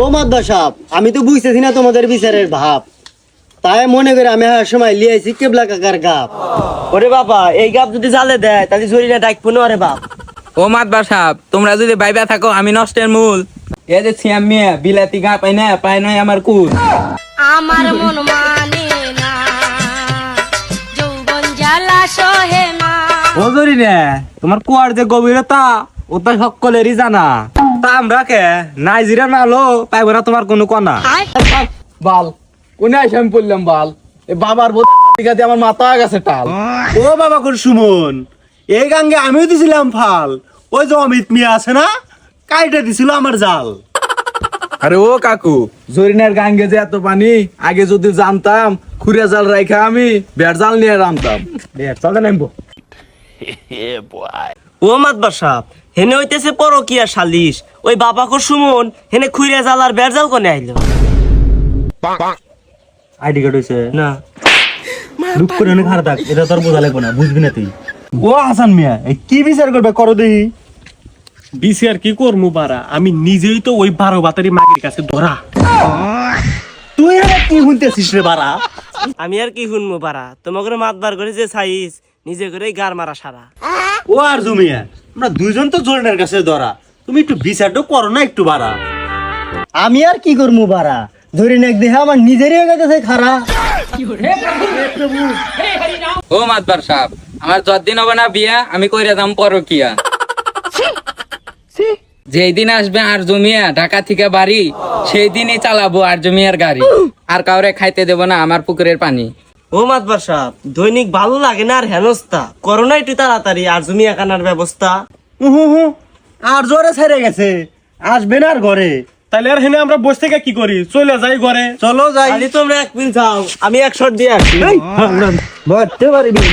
ও মাদ্দা সাহেব, আমি তো বুঝতেছি না তোমাদের বিচারের ভাব, তাই মনে করে আমি আর সময় লিয়েছি কেবলা কাকার গাপ। ওরে বাবা, এই গাপ যদি জালে দেয় তাহলে শরীরে ডাকবো না। ওরে বাপ, ও মাতবার সাহেব, তোমরা যদি বাইবা থাকো আমি নষ্টের মূল। এ যে ছিয়াম মিয়া বিলাতি গা পায় নাই আমার কুল। আমার মন মানে না, যৌবন জ্বালা সহে না। ও জরি নে, তোমার কুয়ার যে গভীরতা ও তো সকলেরই জানা। তা আমরা কে নাইজিরা নালো পাইব না তোমার কোনো কনা। বাল কোনে আইসা আমি পড়লাম বাল, এ বাবার বোঝাতে আমার মাথা গেছে টাল। ও বাবা কোন সুমন, এই গাঙ্গে আমিও দিছিলাম ফাল। ওই যে অমিত মিয়া আছে না, কাইটা দিছিল আমার জাল। আরে ও কাকু, জরিনার গাঙ্গে যে এত পানি, আগে যদি জানতাম খুঁড়ে জাল রাইখা আমি বেড় জাল নিয়ে রামতাম। চলতে নামবো। ও মাতবার সাহেব, হেনে হইতেছে পরকিয়া সালিশ। ওই বাবা কো সুমন হেনে খুইরা জাল আর বেড় জাল কোনে আইলো? আইডি কার্ড হইছে না, লুক করে অনেক হার থাক, এটা তোর বোঝা লাগবে না, বুঝবি না তুই। ও হাসান মিয়া, এই কি বিচার করবে করো দেই। বিচার কি করমু বারা, আমি নিজেই তো ওই 12 বাতারি মাগির কাছে ধরা। তুই আর কি শুনতেছিস রে বাড়া? আমি আর কি শুনবো বাড়া, তোমাকে মাতবার করে যে সাইজ নিজে করে গার মারা সারা। ও আর জুমিয়া, আমরা দুইজন তো জোরনের কাছে ধরা, তুমি একটু বিচারটা করো না একটু বাড়া। আমি আর কি করবো বাড়া, ধরে নেক দেখে আমার নিজেরই হয়ে গেছে খারা। ও মাতবার সাহেব, আমার যতদিন হবে না বিয়া আমি কইরা দাম পরকিয়া। যেই দিন আসবে আর জমিয়া ঢাকা থেকে বাড়ি, সেই দিনই চালাবো আর জমিয়ার গাড়ি। আর কাউরে খাইতে দেব না আমার পুকুরের পানি। ও মাতবার সাহেব, দৈনিক ভালো লাগে না আর হেনস্তা করো না একটু তাড়াতাড়ি আর জমিয়া কানার ব্যবস্থা। আর জোরে ছেড়ে গেছে, আসবে না আর ঘরে। তাহলে আর হেনে আমরা বসে থেকে কি করি, চলে যাই ঘরে। চলো যাই, তোমরা এক মিনিট যাও, আমি এক শট দিয়ে আসি। মরতে পারিনি।